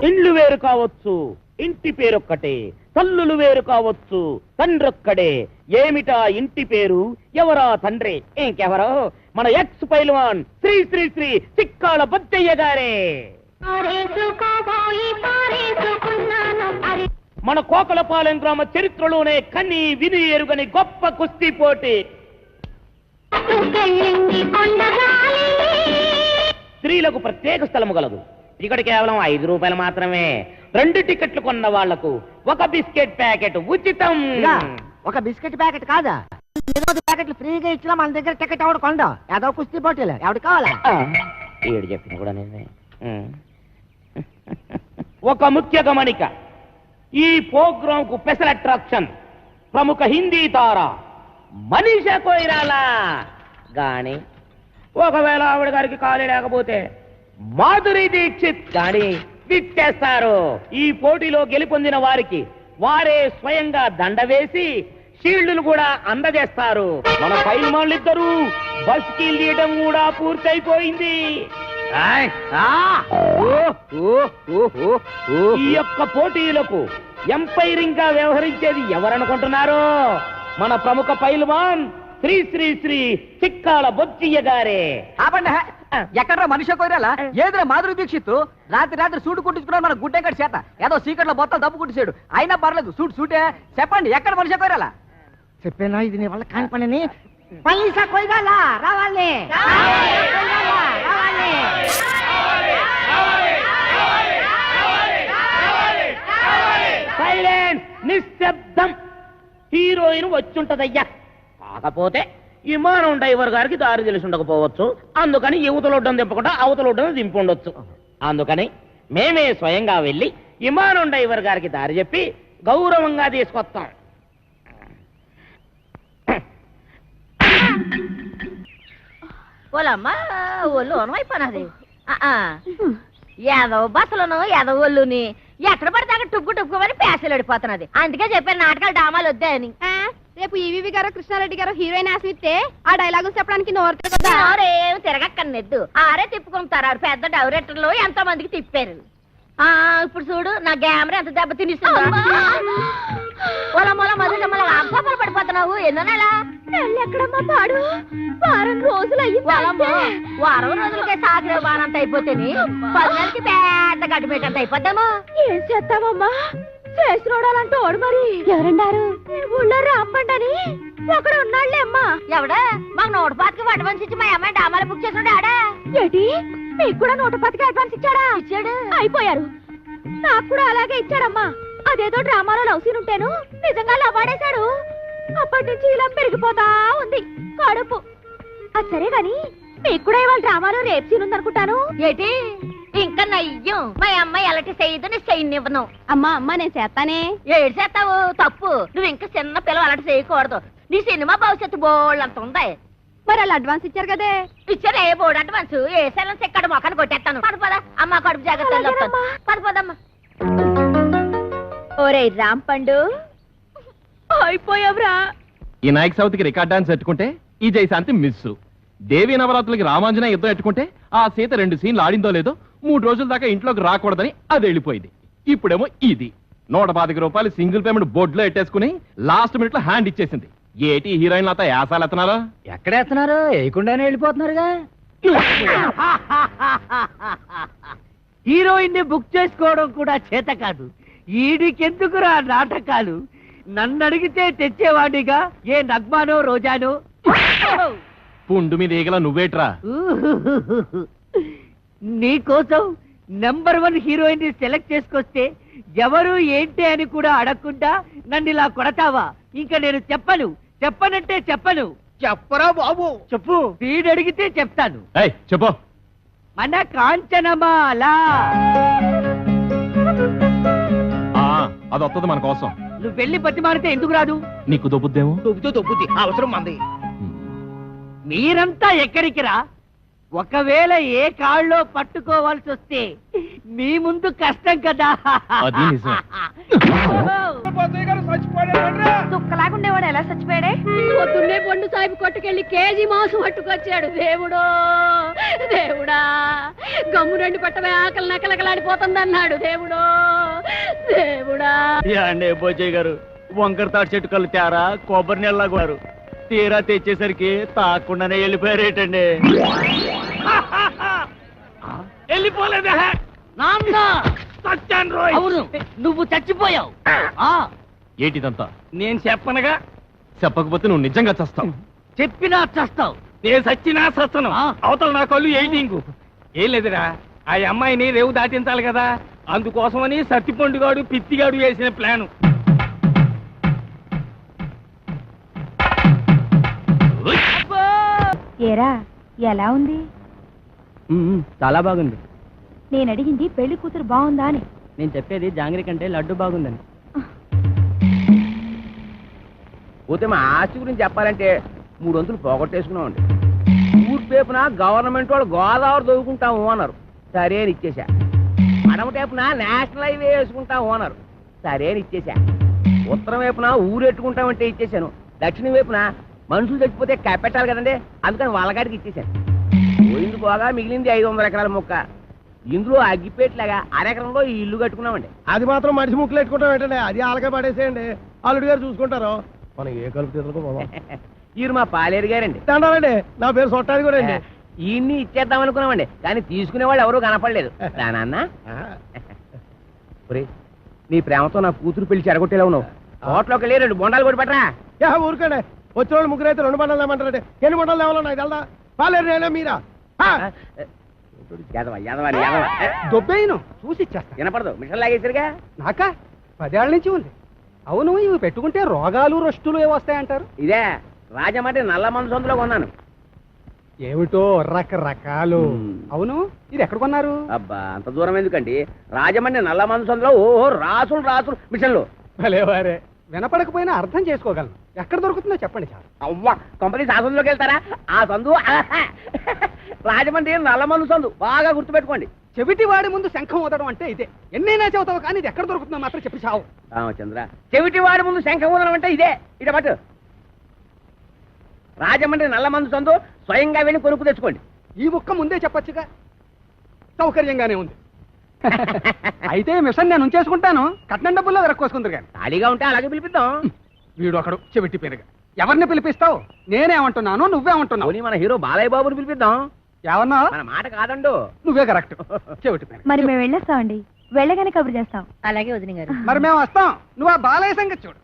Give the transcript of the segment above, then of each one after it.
ఇండ్లు వేరు కావచ్చు, ఇంటి పేరొక్కటే. తల్లులు వేరు కావచ్చు, తండ్రొక్కడే. ఏమిటా ఇంటి పేరు, ఎవరా తండ్రి? ఇంకెవరో మన ఎక్స్ పైల్వాన్ శ్రీ శ్రీ శ్రీ చిక్కాల బొజ్జయ్య గారే. మన కోకలపాలెం గ్రామ చరిత్రలోనే కని విని ఎరుగని గొప్ప కుస్తీ పోటీ. స్త్రీలకు ప్రత్యేక స్థలము గలదు. టికెట్ కేవలం 5 రూపాయలు మాత్రమే. 2 టికెట్లు కొన్న వాళ్లకు 1 బిస్కెట్ ప్యాకెట్ ఉచితం. ఒక బిస్కెట్ ప్యాకెట్ కాదా, ప్యాకెట్లు ఫ్రీగా ఇచ్చినా మన దగ్గర టికెట్ ఎవడు కొండ. ఏదో కుస్తీ పోటీలు ఎవడు కావాలా? ఏడు చెప్పిన కూడా నేనే. ఒక ముఖ్య గమనిక, ఈ ప్రోగ్రామ్ కు స్పెషల్ అట్రాక్షన్ ప్రముఖ హిందీ తార మనీషా కొయిరాలా గాని, ఒకవేళ ఆవిడ గారికి ఖాళీ లేకపోతే మాధురి దీక్షిత్ గాని విచ్చేస్తారు. ఈ పోటీలో గెలుపొందిన వారికి వారే స్వయంగా దండ వేసి షీల్డ్లు కూడా అందజేస్తారు. మన పైల్వాన్లిద్దరూ బస్ కి తీయడం కూడా పూర్తయిపోయింది. ఈ యొక్క పోటీలకు ఎంపైరింగ్ గా వ్యవహరించేది ఎవరనుకుంటున్నారు? మన ప్రముఖ పైల్వాన్ శ్రీ శ్రీ శ్రీ చిక్కాల బొజ్జయ్య గారే. ఎక్కడ్రా మనిషి కోరాలా? ఏదిరా మాధురి దీక్షిత్ రాత్రి సూటు కుట్టించుకున్నాడు మన గుడ్డెక్కడి చేత. ఏదో సీక్రెట్ లో బొత్తలు దప్పు కుట్టించాడు. అయినా పర్లేదు, సూటే. చెప్పండి, ఎక్కడ మనిషి కోరాలా? చెప్పేనా ఇది నీ వల్ల కాని పనిని. మనీషా కొయిరాలా రావాలి. సైలెన్స్, నిశ్శబ్దం. హీరోయిన్ వచ్చుంటదయ్యా. కాకపోతే విమానం డ్రైవర్ గారికి దారి తెలిసి ఉండకపోవచ్చు. అందుకని యువతలొడ్డం దింపకుండా అవతలొడ్డం దింపుండొచ్చు. అందుకని మేమే స్వయంగా వెళ్ళి విమానం డ్రైవర్ గారికి దారి చెప్పి గౌరవంగా తీసుకొస్తాం. ఓలమ్మా, ఒళ్ళు ఓనమైపోయినది. ఏదో బస్సులను ఏదో ఒళ్ళుని ఎక్కడ పడితే అక్కడ టుక్కు టుక్కుమని పేసలు అడిపోతున్నది. అందుకే చెప్పాను నాటకాలు డామాలు వద్దాయని. రేపు ఈవీవి గారు కృష్ణారెడ్డి గారు హీరోయిన్ ఆశిస్తే ఆ డైలాగులు చెప్పడానికి నోరేం తిరగక్కర్నెద్దు. ఆరే తిప్పుకుంటారు. పెద్ద డైరెక్టర్లు ఎంతో మందికి తిప్పారు. ఇప్పుడు చూడు నా గ్యామరా ఎంత దెబ్బ తినిస్తుంది. మధురమ్మల పడిపోతున్నావు. ఎన్నో నెల ఎక్కడమ్మా పాడు? వారం రోజులు వారం రోజులకే సాగిరే వారంత అయిపోతేని 10 నెలలకి పెద్ద గడ్డి పెట్టంత అయిపోతాము. ఏం చేస్తావమ్మా? చేసి చూడాలంటూ ఓడు. మరి ఎవరన్నారు? ఊళ్ళో రాంపండని ఒకడు ఉన్నాళ్లే అమ్మా. ఎవడా? మాకు 125కి అడ్వాన్స్ ఇచ్చి మా అమ్మాయి డామాలు బుక్ చేసి ఆడా. ఏంటి, మీకు కూడా 125కి అడ్వాన్స్ ఇచ్చాడా? ఇచ్చాడు. అయిపోయారు. నాకు కూడా అలాగే ఇచ్చాడమ్మా. అదేదో డ్రామాలో లవ్ సీన్ ఉంటేను నిజంగా లవ్వాడేశాడు. అప్పటి నుంచి ఇలా పెరిగిపోతా ఉంది కడుపు. అది సరే గాని మీకు కూడా ఇవాళ డ్రామాలో రేప్ సీన్ ఉందనుకుంటాను. ఏంటి ఇంకా నయ్యం? మా అమ్మాయి ఎలాంటి చేయదని చేయనివ్వను. అమ్మా నేను చేస్తానే. ఏడు చేస్తావు? తప్పు. నువ్వు ఇంకా చిన్న పిల్లలు అలాంటి చేయకూడదు. నీ సినిమా భవిష్యత్తు బోళ్ళంత ఉంది. మరి వాళ్ళు అడ్వాన్స్ ఇచ్చారు కదే. ఇచ్చారు. ఏ బోర్డు అడ్వాన్స్? ఏ సెలవు ఎక్కడ మొక్కను కొట్టేస్తాను. పడిపోదా అమ్మ, కడుపు జాగ్రత్త. పడిపోదమ్మా. ఓరే రాంపండు, అయిపోయావురా. ఈ నాయక్ సౌత్కి రికార్డ్ డాన్స్ ఎట్టుకుంటే ఈ జయశాంతి మిస్. దేవి నవరాత్రులకి రామాంజన యుద్ధం ఎట్టుకుంటే ఆ సీత 2 సీన్లు ఆడిందో లేదో 3 రోజుల దాకా ఇంట్లోకి రాకూడదని అది వెళ్ళిపోయింది. ఇప్పుడేమో ఇది 125 రూపాయలు సింగిల్ పేమెంట్ బోర్డులో ఎట్టేసుకుని లాస్ట్ మినిట్ లో హ్యాండ్ ఇచ్చేసింది. ఏటి హీరోయిన్ అంతా యాసాలు ఎత్తనారా? ఎక్కడెత్తనారు? వేయకుండానే వెళ్ళిపోతున్నారుగా. హీరోయిన్ ని బుక్ చేసుకోవడం కూడా చేత కాదు. ఈడికెందుకురా నాటకాలు? నన్ను అడిగితే తెచ్చేవాడిగా ఏ నగ్మానో రోజానో. పుండు మీద ఈగల నువ్వేట్రా? నీకోసం నెంబర్ 1 హీరోయిన్ ని సెలెక్ట్ చేసుకొస్తే ఎవరు ఏంటి అని కూడా అడగకుండా నన్ను ఇలా కొడతావా? ఇంకా నేను చెప్పనంటే చెప్పను. చెప్పరా బాబు? చెప్పు. వీడు అడిగితే చెప్తాను. చెప్పు. మన కాంచనమాల. అది వస్తుంది మన కోసం. నువ్వు వెళ్ళి బతిమారితే ఎందుకు రాదు? నీకు దొబ్బుద్దేమో. దొబ్బుద్ది అవసరం మంది. మీరంతా ఎక్కడికి రా? ఒకవేళ ఏ కాళ్ళలో పట్టుకోవాల్సి వస్తే మీ ముందు కష్టం కదా. అది నిజం. దుక్కలాగుండేవాడు ఎలా చచ్చిపోయాడే? పొద్దున్నే పండు సాహిబ్ కొట్టుకెళ్ళి కేజీ మాంసం పట్టుకొచ్చాడు. దేవుడో దేవుడా, గమ్ము రెండు పట్టమే ఆకలి నకలకలాడిపోతుంది అన్నాడు. దేవుడో దేవుడా. అండి పోచయ్య గారు, వంకర తాటి చెట్టు కళ్ళు తేరా కొబ్బరి నీళ్ళ గారు తీరా తెచ్చేసరికి తాకుండానే వెళ్ళిపోయారేటండి. వెళ్ళిపోలేదా? నాన్న సత్యాన్ రోయ్. అవును, నువ్వు చచ్చిపోయావు. ఏంటిదంతా? నేను చెప్పనగా. చెప్పకపోతే నువ్వు నిజంగా చస్తావు. చెప్పినా చస్తావు. నేను సచ్చినా సత్తను. అవతల నా కళ్ళు ఎయిటింగ్. ఏం లేదురా, ఆ అమ్మాయిని రేవు దాటించాలి కదా, అందుకోసమని సత్తిపండుగాడు పిత్తిగాడు వేసిన ప్లాను. ఏరా ఎలా ఉంది? చాలా బాగుంది. నేను అడిగింది పెళ్లి కూతురు బాగుందా అని. నేను చెప్పేది జాంగ్రీ కంటే లడ్డు బాగుందని. పోతే మా ఆస్తి గురించి చెప్పాలంటే 3 వంతులు పోగొట్టేసుకున్నామండి. ఊరు పేపున గవర్నమెంట్ వాళ్ళు గోదావరి దొరుకుంటాము అన్నారు, సరే అని ఇచ్చేసా. అడమ టేపున నేషనల్ హైవే వేసుకుంటాము అన్నారు, సరే అని ఇచ్చేసా. ఉత్తరం వైపున ఊరు ఎట్టుకుంటామంటే ఇచ్చేసాను. దక్షిణం వైపున మనుషులు చచ్చిపోతే కప్పెట్టాలి కదండి, అందుకని వాళ్ళగాడికి ఇచ్చేసాను. పోయింది పోగా మిగిలింది 500 ఎకరాల మొక్క. ఇందులో అగ్గిపేట్లాగా అరెకరంలో ఈ ఇల్లు కట్టుకున్నామండి. అది మాత్రం మనిషి ముక్కలు పెట్టుకుంటాం ఏంటండి, అది ఆలకే పడేసేయండి, అల్లుడి గారు చూసుకుంటారు. మనం ఏ కలుపు తీసుకో. ఈయన మా పాలేరు గారండి. దండాలండి, నా పేరు సొట్టాది కూడా అండి. ఈయన్ని ఇచ్చేద్దాం అనుకున్నామండి, కానీ తీసుకునే వాళ్ళు ఎవరూ కనపడలేదు. నాన్న, నీ ప్రేమతో నా కూతురు పెళ్లి చెడగొట్టేలా ఉన్నావు. హోటల్లోకి వెళ్ళి 2 బొండాలు కూడా పెట్టరా. ఊరుకండి, వచ్చిన వాళ్ళు ముగ్గురు అయితే 2 బండలు లేమంటారండి. ఎన్ని బండలు లేవాలో నాకు తెలదా? పాలేరు నేనే మీరా? దొబ్బేయను చూసి ఇచ్చేస్తా. వినపడదు, మిషన్ లాగేసరిగా. నాకా 10 ఏళ్ల నుంచి ఉంది. అవును, ఇవి పెట్టుకుంటే రోగాలు రష్టులు ఏ వస్తాయంటారు? ఇదే రాజమండ్రి నల్ల మనసొందులో కొన్నాను. ఏమిటో రకరకాలు. అవును, ఇది ఎక్కడ కొన్నారు? అబ్బా, అంత దూరం ఎందుకండి, రాజమండ్రి నల్ల మనసొందులో ఓహో రాసులు రాసులు మిషన్లు. భలేవారే, వినపడకపోయినా అర్థం చేసుకోగలను. ఎక్కడ దొరుకుతుందో చెప్పండి చాలు. అవ్వా, కంపెనీ శాసనంలోకి వెళ్తారా? ఆ సందు రాజమండ్రి నల్ల మందు సందు, బాగా గుర్తుపెట్టుకోండి. చెవిటి వాడి ముందు శంఖం ఊదడం అంటే ఇదే. ఎన్నైనా చెబుతావు కానీ ఇది ఎక్కడ దొరుకుతుందో మాత్రం చెప్పి చావు. రామచంద్ర, చెవిటి వాడి ముందు శంఖం ఊదడం అంటే ఇదే. ఇట పట్టు, రాజమండ్రి నల్ల మందు సందు, స్వయంగా వెళ్ళి కొనుక్కు తెచ్చుకోండి. ఈ ముక్క ముందే చెప్పొచ్చుగా, సౌకర్యంగానే ఉంది. అయితే మిషన్ నేను ఉంచేసుకుంటాను, కట్నం డబ్బుల్లో వెరక్కోసుకుందరు కానీ. ఖాళీగా ఉంటే అలాగే పిలిపిద్దాం. వీడు ఒకడు చెవిటి పెరుగా. ఎవరిని పిలిపిస్తావు? నేనేమంటున్నాను, నువ్వేమంటున్నావు? పోనీ మన హీరో బాలయ్య బాబుని పిలిపిద్దాం. ఏమన్నా? మన మాట కాదండు. నువ్వే కరెక్ట్. చెవిటి పెరుగు. మరి మేము వెళ్ళేస్తామండి, వెళ్ళగానే కబురు చేస్తాం. అలాగే వదిన గారు. మరి మేము వస్తాం, నువ్వు ఆ బాలయ్య సంగతి చూడు.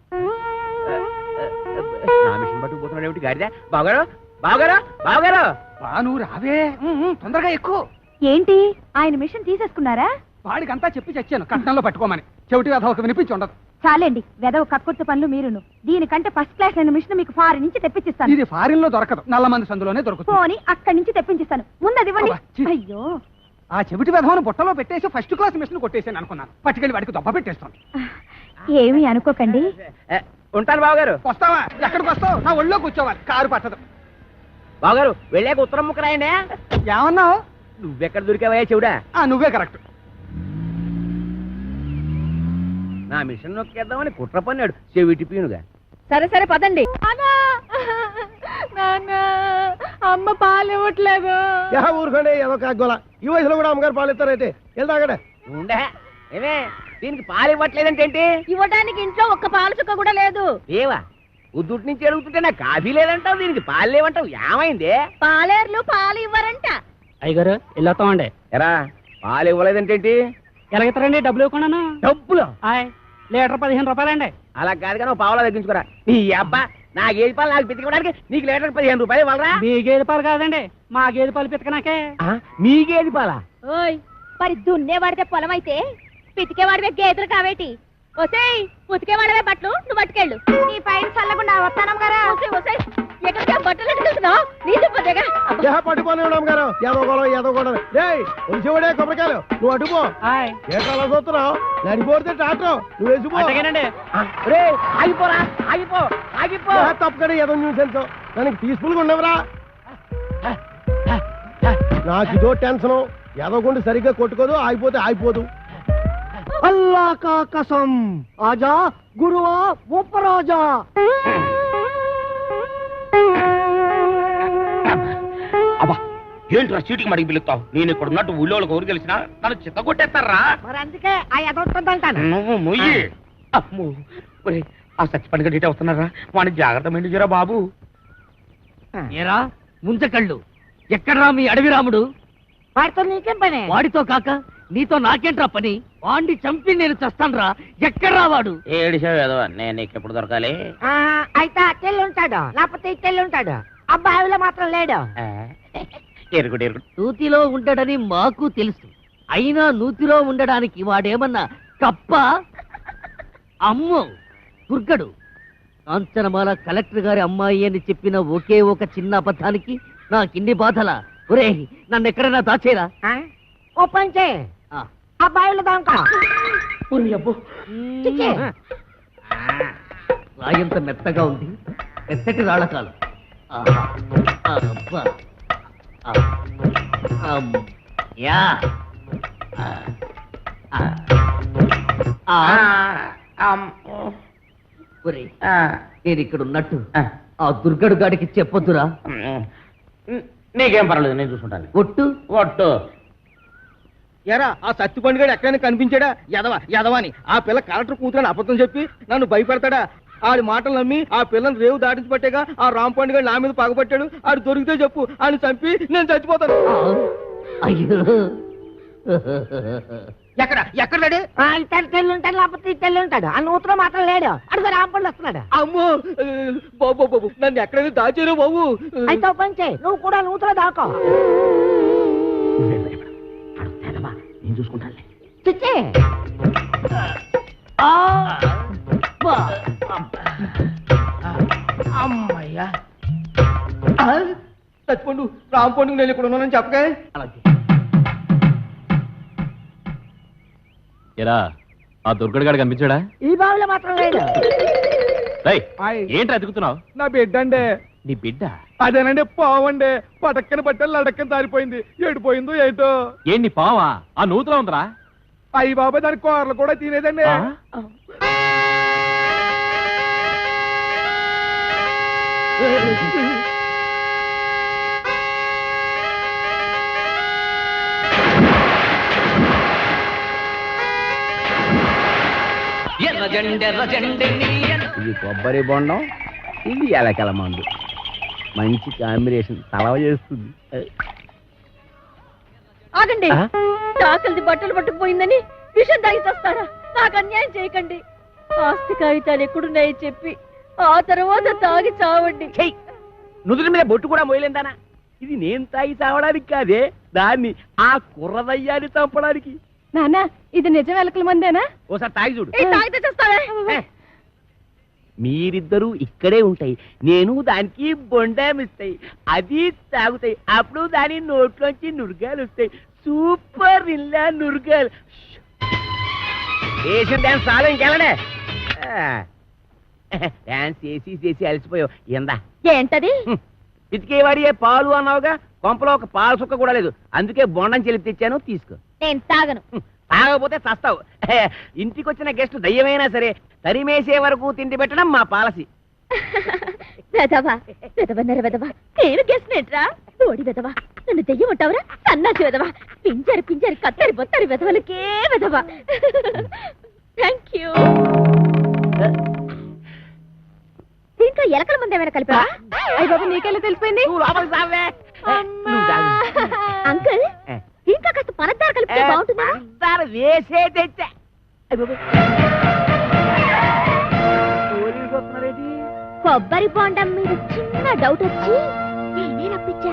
నా మిషన్ పట్టుకుపోతున్నాడు ఏమిటి గాడిద? బావగారు, బావగారు, బావగారు. నువ్వు రావే, తొందరగా ఎక్కువ. ఏంటి, ఆయన మిషన్ తీసేసుకున్నారా? వాడికంతా చెప్పి చచ్చాను కట్నంలో పట్టుకోమని. చెవిటి అదొక వినిపించి ఉండదు. చాలండి, వెదవ కక్కుర్తి పనులు మీరును. దీనికంటే ఫస్ట్ క్లాస్ అయిన మిషన్ మీకు ఫారిన్ నుంచి తెప్పించిస్తాను. ఇది ఫారిన్ లో దొరకదు, నల్ల మంది సందులోనే దొరుకుతుంది. పోని అక్కడి నుంచి తెప్పించిస్తాను, ముందు అది ఇవ్వండి. అబ్బా, ఛీ. అయ్యో, ఆ చెవిటి వెధవను బుట్టలో పెట్టేసి ఫస్ట్ క్లాస్ మిషన్ కొట్టేసాను అనుకున్నాను. పట్టుకెళ్ళి వాడికి దొబ్బ పెట్టేస్తాను. ఏమీ అనుకోకండి. ఉంటాను బావగారు. వస్తావా? ఎక్కడికి వస్తావు? నా ఒళ్ళో కూర్చోవాలి, కారు పట్టదు. బావగారు, వెళ్ళాక ఉత్తరం ముక్క రాయండి. ఏమన్నావు? నువ్వెక్కడ దొరికావయ్యా చెవుడా? నువ్వే కరెక్ట్. నా మిషన్ నొక్కేద్దామని కుట్ర పన్నాడు చెవిటి పీనుగా. సరే సరే పదండి. అమ్మ పాలు ఇవ్వట్లేదు. ఊరుకోండి, ఏదో కాగోలా. ఈ వయసులో కూడా అమ్మగారు పాలు ఇస్తారైతే వెళ్తాగడే. ఉండే ఏమే, దీనికి పాలు ఇవ్వట్లేదంటే ఏంటి? ఇవ్వడానికి ఇంట్లో ఒక్క పాలు చుక్క కూడా లేదు. ఏవా, ఉద్దుటి నుంచి అడుగుతుంటే నాకు కాఫీ లేదంటావు, దీనికి పాలు లేవంటావు, ఏమైంది? పాలేర్లు పాలు ఇవ్వరంట. అయ్యగారు వెళ్ళొస్తామండి. ఎరా, పాలు ఇవ్వలేదంటే ఏంటి? ఎలాగెత్తారండి? డబ్బులు ఇవ్వకుండా. డబ్బులు లీటర్ 15 రూపాయలండి. అలా కాదు కానీ పావులా తగ్గించుకోరా. నీ అబ్బా, నా గేదె పాలు నాకు పితికడానికి నీకు లీటర్ 15 రూపాయలు ఇవ్వాలరా? మీ గేదె పాలు కాదండి, మా గేదె పాలు పితకనాకే. మీ గేదె పాలా? ఓయ్, మరి దున్నేవాడితే పొలం అయితే పితికేవాడివే గేదెలు కావేటి? ఒసేయ్, ఉతికేవాడవే బట్టలు నువ్వు పట్టుకెళ్ళు. నీ పైన చల్లకుండా వస్తానం గారా. ఎక్కడికి బట్టలు ఎట్టుకెళ్తున్నావు? నీ దుప్పదేగా. పట్టుకోని అమ్మగారు, ఏదో గొడవ ఏదో గొడవ. వచ్చేవాడే కొబ్బరికాయలు, నువ్వు అడ్డుపో. ఏ కాలం చూస్తున్నావు? నడిపోతే ట్రాక్టర్ నువ్వు వేసిపో. రే, ఆగిపోరా, ఆగిపో, ఆగిపో. తప్పకడే ఏదో న్యూసెన్స్, దానికి పీస్ఫుల్ గా ఉండవరా? నాకు ఇదో టెన్షన్, ఎదగొండి సరిగ్గా కొట్టుకోదు, ఆగిపోతే ఆగిపోదు. అల్లా కా కసం ఆజా గురువా ఉపరాజా. అబ్బా ఏంట్రా చీటికి మడికి పిలుస్తావు? నేను ఇక్కడ ఉన్నట్టు ఊళ్ళోకి ఊరు తెలిసినా నన్ను చిత్త కొట్టేస్తారా? మరి అందుకే ఆ ఎదవుతుందంటాను. నువ్వు మొయ్యి. అమ్మో, ఒరేయ్, ఆ సత్యపండుగ డీటే వస్తున్నారా? వాడిని జాగ్రత్త మెండుజరా బాబు. ఏరా ముంచకళ్ళు, ఎక్కడ్రా మీ అడవి రాముడు? వాడితో నీకేం పని? వాడితో కాక నీతో నాకేంట్రా పని? వాడిని చంపి నేను చస్తాన్రా. ఎక్కడ్రా వాడు? ఏడిసావు ఏదో, నేను నీకు ఎప్పుడు దొరకాలి? అయితే అట్టెళ్ళి ఉంటాడు, లేకపోతే ఇట్టెళ్ళి ఉంటాడు. అబ్బాయిలో మాత్రం లేడు. ఎరుగుడు ఎరుగుడు. నూతిలో ఉండడని మాకు తెలుసు, అయినా నూతిలో ఉండడానికి వాడేమన్నా కప్ప? అమ్మో దుర్గడు, కాంచనమాల కలెక్టర్ గారి అమ్మాయి అని చెప్పిన ఒకే ఒక చిన్న అబద్ధానికి నాకిన్ని బాధలా? ఒరే నన్ను ఎక్కడైనా దాచేరా. ఓ పంచే అబ్బాయిలు దాకా రాయంత మెత్తగా ఉంది, మెత్తటి రాళ్ళకాలు. నేను ఇక్కడ ఉన్నట్టు ఆ దుర్గడు గాడికి చెప్పొద్దురా. నీకేం పర్వాలేదు, నేను చూసుకుంటాను. ఒట్టు ఒట్టు. ఎరా ఆ సత్తి పండుగడు ఎక్కడైనా కనిపించాడా? ఎదవాని ఆ పిల్ల కలెక్టర్ కూతురని అబద్ధం చెప్పి నన్ను భయపెడతాడా? ఆడి మాటలు నమ్మి ఆ పిల్లని రేవు దాటించి పట్టేగా ఆ రామ్ పండుగ నా మీద పగబట్టాడు. ఆడు దొరికితే చెప్పు, ఆయన చంపి నేను చచ్చిపోతాను. అయ్యో ఎక్కడ లేడు? ఇట్టెళ్ళి ఉంటాడు, లేకపోతే ఇట్టెళ్ళి ఉంటాడు. ఆ నూతులో మాత్రం లేడు. అడుగు రాంపండి వస్తున్నాడు. అమ్మో బాబు బాబు, నన్ను ఎక్కడైనా దాచారు బాబు. అయితే పంచే నువ్వు కూడా నూతులో దాకో. నేను చూసుకుంటాను. చిచ్చే అమ్మయ్యా, చచ్చిపోండు రామ్ పండుగ నేను ఇక్కడ ఉన్నానని చెప్పగా. ఎరా ఆ దుర్గడు గాడు కనిపించాడా? ఈ బావిలో మాత్రం లేడు. ఏంటి ఎదుగుతున్నావు? నా బిడ్డ అండి. నీ బిడ్డ? అదేనండి పావండి, పటక్కన పట్టాలి లడక్కన దారిపోయింది. ఏడిపోయిందో ఏంటో. ఏంటి పావా? ఆ నూతులో ఉందిరా. అయ్యి బాబాయ్ దాని కూరలు కూడా తినేదండి. ఇది కొబ్బరి బొండం, ఇది ఎలకల మందు. మంచి కాంబినేషన్, తలవ చేస్తుంది. ఆగండి, తాకలిది బట్టలు పట్టుకుపోయిందని విషం తాగి చేస్తారా? నాకు అన్యాయం చేయకండి. ఆస్తి కాగితాలు ఎక్కడున్నాయో చెప్పి ఆ తర్వాత తాగి చావండి. నుదుటి మీద బొట్టు కూడా మోయలేందానా? ఇది నేను తాగి చావడానికి కాదే, దాన్ని ఆ కుర్రదయ్యాన్ని చంపడానికి. నానా, ఇది నిజం ఎలకల మందేనా? ఓసారి తాగి చూడు. తాగితే చేస్తావే. మీరిద్దరూ ఇక్కడే ఉంటాయి, నేను దానికి బొండామిస్తాయి, అది తాగుతాయి. అప్పుడు దాని నోట్లోంచి నురగాలు వస్తాయి. సూపర్ ఇల్లా నురగాలు. వేసిన డాన్స్ చాలా ఇంకెళ్ళడే. డాన్స్ చేసి చేసి అలసిపోయావు. ఎందా ఏంటది? ఇతికేవాడి పాలు అన్నావుగా, కొంపలో ఒక పాల సుక్క కూడా లేదు. అందుకే బొండం చెల్లి తెచ్చాను, తీసుకో. నేను తాగను. తాగకపోతే చస్తావు. ఇంటికి వచ్చిన గెస్ట్ దయ్యమైనా సరే తరిమేసే వరకు తిండి పెట్టడం మా పాలసీ. వెదవా వెదవన్నర వెదవా, నేను గెస్ట్నేట్రా? ఓడి వెదవా, నన్ను దెయ్యం ఉంటావురా? సన్నాసి వెదవా, పింజరి పింజరి కత్తరి బొత్తరి వెదవలకే వెదవా. Thank you. దీంట్లో ఎలకల ముందు ఏమైనా కలిపా? అయ్య బాబు, నీకెళ్ళి తెలిసిపోయింది. అంకుల్, ఇంకా కాస్త పనద్దారు కలిపితే బాగుంటుందా? వేసే తెచ్చా. కొబ్బరి బొండం మీద చిన్న డౌట్ వచ్చి నేనే రప్పించా.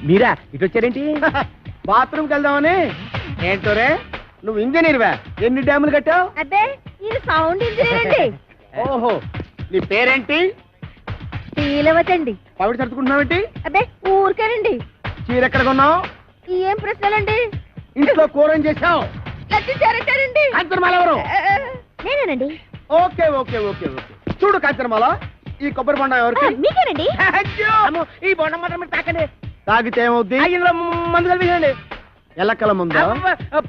మీరా ఇటు వచ్చారేంటి? బాత్రూమ్కి వెళ్దామని. ఏంటోరే నువ్వు ఇంజనీర్వా? ఎన్ని డ్యాములు కట్టావు? అదే, ఇది సౌండ్ ఇంజనీర్ అండి. ఓహో, నీ పేరేంటి? శ్రీలవతండి. పవిడి సర్దుకుంటున్నావేంటి? అదే, ఊరికేనండి. చీర ఎక్కడ కొన్నావు? ఏం ప్రశ్నలండి? ఇంట్లో కూర ఏం చేసావు? లచ్చి చేరటారండి. అంతర్మాలెవరు? నేనేనండి. ఓకే ఓకే ఓకే ఓకే చూడు కాంచనమాల, ఈ కొబ్బరి బొండం ఎవరికి? మీకేనండి. అమ్మో, ఈ బొండం మాత్రం మీరు తాకండి. తాగితే ఏమవుద్ది? ఇందులో మందు కలిపేయండి. ఎల్లకల ముందా?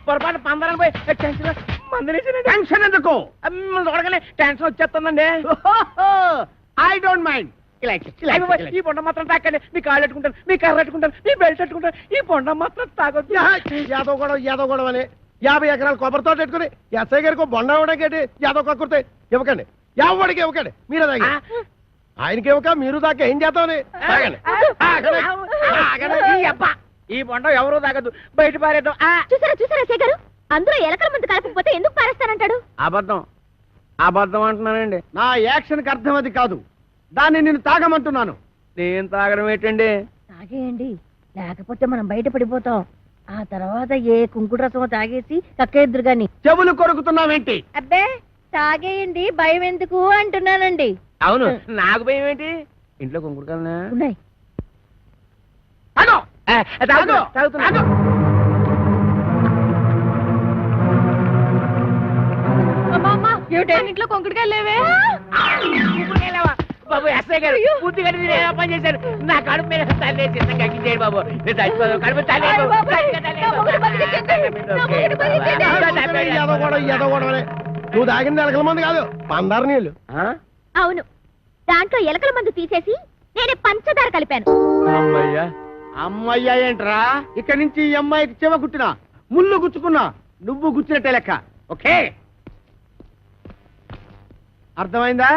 పొరపాటు పందాలను పోయి టెన్షన్ మందు టెన్షన్ ఎందుకు? చూడగానే టెన్షన్ వచ్చేస్తుందండి. I don't mind. ఈ బొండం మాత్రం తాకండి. మీ కాళ్ళు పెట్టుకుంటాను, మీ కర్ర పెట్టుకుంటాను, మీ బెల్ట్ పెట్టుకుంటాను. ఈ బొండం మాత్రం తాగొద్దు. యాదవ్ గొడవ అని 50 ఎకరాల కొబ్బరి తోట పెట్టుకుని ఎస్ఐ గారికి బొండం ఇవ్వడానికి యాదవ్ కక్కుర్తే ఇవ్వకండి. ఎవరికి ఇవ్వకండి, మీరే తాగి. ఆయనకి ఇవ్వక మీరు దాకా ఏం చేద్దామని తాగండి. ఈ అబ్బా, ఈ బొండం ఎవరూ తాగద్దు, బయట పారేద్దాం. చూసారా చూసారా శేఖరు, అందరూ ఎలకల మందు కలపకపోతే ఎందుకు పారేస్తానంటాడు? అబద్ధం అబద్ధం అంటున్నానండి. నా యాక్షన్ కి అర్థం అది కాదు, దాన్ని నేను తాగమంటున్నాను. నేను తాగడం ఏంటండి? తాగేయండి, లేకపోతే మనం బయట పడిపోతాం. ఆ తర్వాత ఏ కుంకుడు రసం తాగేసి కక్కేద్దరు గాని. చెవులు కొరుకుతున్నావేంటి? అబ్బే తాగేయండి, భయం ఎందుకు అంటున్నానండి. అవును, నాకు భయం ఏంటి? ఇంట్లో కుంకుడుకాలనా ఉన్నాయి. తాగుతున్నా. ఇంట్లో కొంకుడుకాయలు లేవే. బాబు ఎస్ఐ గారు పూర్తిగా నేను ఏదో పని చేశాను. నా కడుపు మీద తల్లి చిన్నగా ఎక్కించేయండి బాబు. నేను చచ్చిపోతాను. కడుపు తల్లి నువ్వు తాగింది ఎలకల మంది కాదు, పందారు నీళ్ళు. అవును, దాంట్లో ఎలకల మందు తీసేసి నేనే పంచదార కలిపాను. అమ్మయ్యా అమ్మయ్యా ఏంట్రా, ఇక్కడి నుంచి ఈ అమ్మాయికి చెవ కుట్టినా ముళ్ళు గుచ్చుకున్నా నువ్వు గుచ్చినట్టే లెక్క. ఓకే, అర్థమైందా?